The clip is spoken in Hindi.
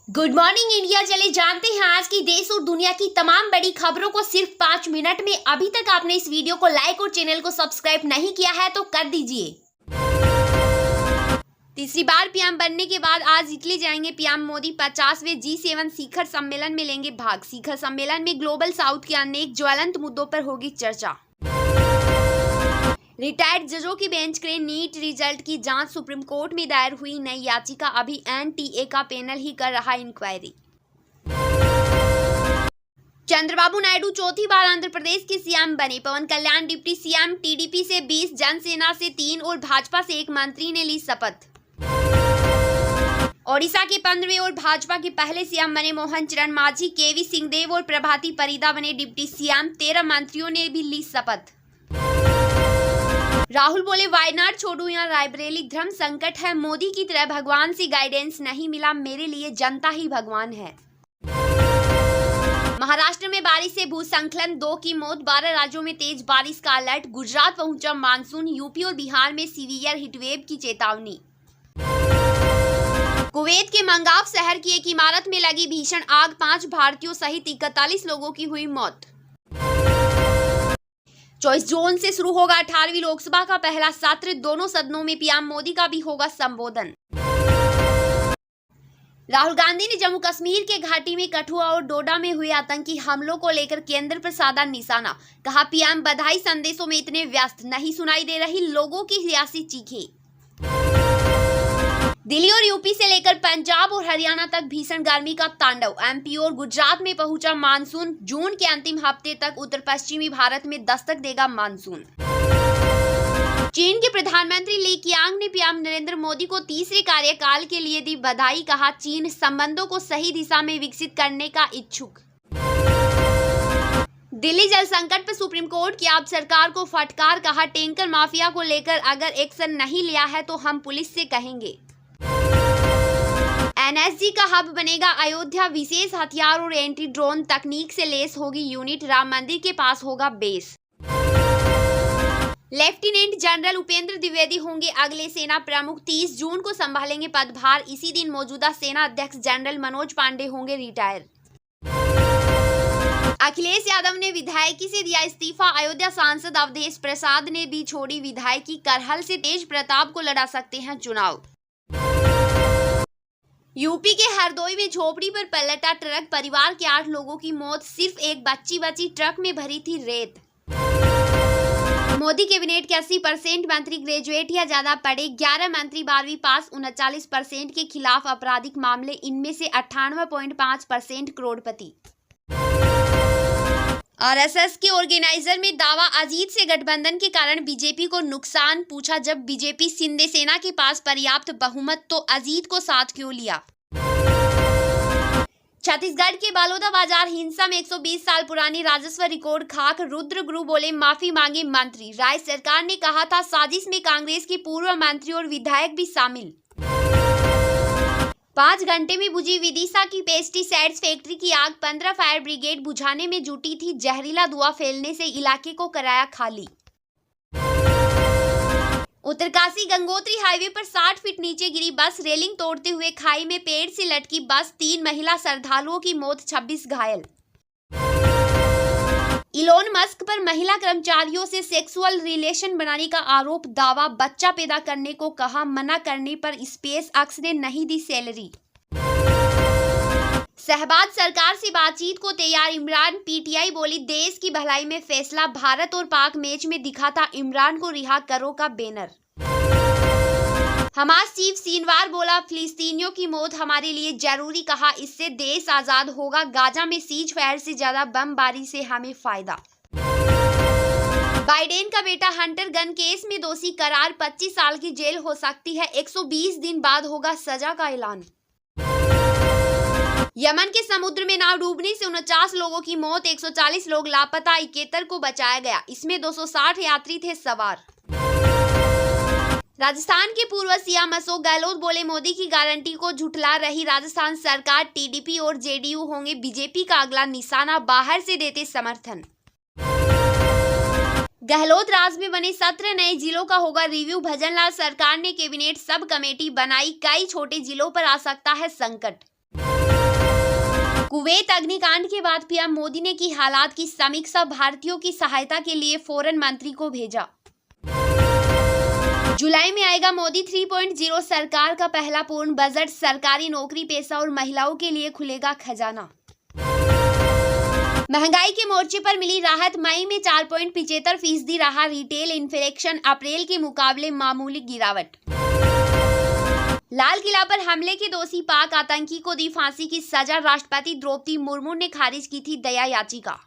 Good morning India. चले जानते हैं आज की देश और दुनिया की तमाम बड़ी खबरों को सिर्फ 5 मिनट में। अभी तक आपने इस वीडियो को लाइक और चैनल को सब्सक्राइब नहीं किया है तो कर दीजिए। तीसरी बार पीएम बनने के बाद आज इटली जाएंगे पीएम मोदी। 50वें G7 शिखर सम्मेलन में लेंगे भाग। शिखर सम्मेलन में ग्लोबल साउथ के अनेक ज्वलंत मुद्दों पर होगी चर्चा। रिटायर्ड जजों की बेंच करे नीट रिजल्ट की जांच। सुप्रीम कोर्ट में दायर हुई नई याचिका। अभी एनटीए का पैनल ही कर रहा इंक्वायरी। चंद्रबाबू नायडू चौथी बार आंध्र प्रदेश के सीएम बने। पवन कल्याण डिप्टी सीएम। टीडीपी से 20, जनसेना से 3 और भाजपा से 1 मंत्री ने ली शपथ। ओडिशा के 15वें और भाजपा के पहले सीएम बने मोहन चरण मांझी। केवी सिंहदेव और प्रभाती परिदा बने डिप्टी सीएम। 13 मंत्रियों ने भी ली शपथ। राहुल बोले वायनाड छोड़ू या रायबरेली धर्म संकट है। मोदी की तरह भगवान से गाइडेंस नहीं मिला। मेरे लिए जनता ही भगवान है। महाराष्ट्र में बारिश से भूस्खलन, 2 की मौत। 12 राज्यों में तेज बारिश का अलर्ट। गुजरात पहुंचा मानसून। यूपी और बिहार में सीवियर हीटवेव की चेतावनी। कुवैत के मंगाव शहर की एक इमारत में लगी भीषण आग। 5 भारतीयों सहित 41 लोगों की हुई मौत। चॉइस जोन से शुरू होगा 18वीं लोकसभा का पहला सत्र। दोनों सदनों में पीएम मोदी का भी होगा संबोधन। राहुल गांधी ने जम्मू कश्मीर के घाटी में कठुआ और डोडा में हुए आतंकी हमलों को लेकर केंद्र पर साधा निशाना। कहा पीएम बधाई संदेशों में इतने व्यस्त नहीं सुनाई दे रही लोगों की सियासी चीखें। दिल्ली और यूपी से लेकर पंजाब और हरियाणा तक भीषण गर्मी का तांडव। एमपी और गुजरात में पहुंचा मानसून। जून के अंतिम हफ्ते तक उत्तर पश्चिमी भारत में दस्तक देगा मानसून। चीन के प्रधानमंत्री ली कीयांग ने पीएम नरेंद्र मोदी को तीसरे कार्यकाल के लिए दी बधाई। कहा चीन संबंधों को सही दिशा में विकसित करने का इच्छुक। दिल्ली जल संकट पर सुप्रीम कोर्ट की अब सरकार को फटकार। कहा टैंकर माफिया को लेकर अगर एक्शन नहीं लिया है तो हम पुलिस से कहेंगे। एनएसजी का हब बनेगा अयोध्या। विशेष हथियार और एंटी ड्रोन तकनीक से लेस होगी यूनिट। राम मंदिर के पास होगा base. Lieutenant general Upendra Dwivedi होंगे अगले सेना प्रमुख। 30 जून को संभालेंगे पदभार। इसी दिन मौजूदा सेना अध्यक्ष जनरल मनोज पांडे होंगे रिटायर। अखिलेश यादव ने विधायकी से दिया इस्तीफा। अयोध्या सांसद अवधेश प्रसाद ने भी छोड़ी विधायकी। करहल से तेज प्रताप को लड़ा सकते हैं चुनाव। यूपी के हरदोई में झोपड़ी पर पलटा ट्रक। परिवार के 8 लोगों की मौत। सिर्फ एक बच्ची बची। ट्रक में भरी थी रेत। मोदी कैबिनेट के 80% मंत्री ग्रेजुएट या ज्यादा पढ़े। 11 मंत्री 12वीं पास। 39% के खिलाफ आपराधिक मामले। इनमें से 98.5% करोड़पति। आरएसएस के ऑर्गेनाइजर में दावा अजीत से गठबंधन के कारण बीजेपी को नुकसान। पूछा जब बीजेपी शिंदे सेना के पास पर्याप्त बहुमत तो अजीत को साथ क्यों लिया। छत्तीसगढ़ के बालोदा बाजार हिंसा में 120 साल पुरानी राजस्व रिकॉर्ड खाक। रुद्र गुरु बोले माफी मांगे मंत्री। राज्य सरकार ने कहा था साजिश में कांग्रेस के पूर्व मंत्री और विधायक भी शामिल। 5 घंटे में बुझी विदिशा की पेस्टिसाइड्स फैक्ट्री की आग। 15 फायर ब्रिगेड बुझाने में जुटी थी। जहरीला धुआं फैलने से इलाके को कराया खाली। उत्तरकाशी गंगोत्री हाईवे पर 60 फीट नीचे गिरी बस। रेलिंग तोड़ते हुए खाई में पेड़ से लटकी बस। 3 महिला श्रद्धालुओं की मौत, 26 घायल। इलोन मस्क पर महिला कर्मचारियों से सेक्सुअल रिलेशन बनाने का आरोप। दावा बच्चा पैदा करने को कहा। मना करने पर स्पेस एक्स ने नहीं दी सैलरी। शहबाज सरकार से बातचीत को तैयार इमरान। पीटीआई बोली देश की भलाई में फैसला। भारत और पाक मैच में दिखा था इमरान को रिहा करो का बैनर। हमास चीफ सीनवार बोला फिलिस्तीनियों की मौत हमारे लिए जरूरी। कहा इससे देश आजाद होगा। गाजा में सीज फायर से ज्यादा बमबारी से हमें फायदा। बाइडेन का बेटा हंटर गन केस में दोषी करार। 25 साल की जेल हो सकती है। 120 दिन बाद होगा सजा का ऐलान। यमन के समुद्र में नाव डूबने से 49 लोगों की मौत। 140 लोग लापता। 71 को बचाया गया। इसमें 260 यात्री थे सवार। राजस्थान के पूर्व सीएम अशोक गहलोत बोले मोदी की गारंटी को झुठला रही राजस्थान सरकार। टीडीपी और जेडीयू होंगे बीजेपी का अगला निशाना। बाहर से देते समर्थन। गहलोत राज में बने 17 नए जिलों का होगा रिव्यू। भजनलाल सरकार ने कैबिनेट सब कमेटी बनाई। कई छोटे जिलों पर आ सकता है संकट। कुवैत अग्निकांड के बाद पीएम मोदी ने की हालात की समीक्षा, भारतीयों की सहायता के लिए फॉरेन मंत्री को भेजा। जुलाई में आएगा मोदी 3.0 सरकार का पहला पूर्ण बजट, सरकारी नौकरी पेशा और महिलाओं के लिए खुलेगा खजाना। महंगाई के मोर्चे पर मिली राहत, मई में 4.75% रहा रिटेल इन्फ्लेशन, अप्रैल के मुकाबले मामूली गिरावट। लाल किला पर हमले के दोषी पाक आतंकी को दी फांसी की सजा, राष्ट्रपति द्रौपदी मुर्मू ने खारिज की थी दया याचिका।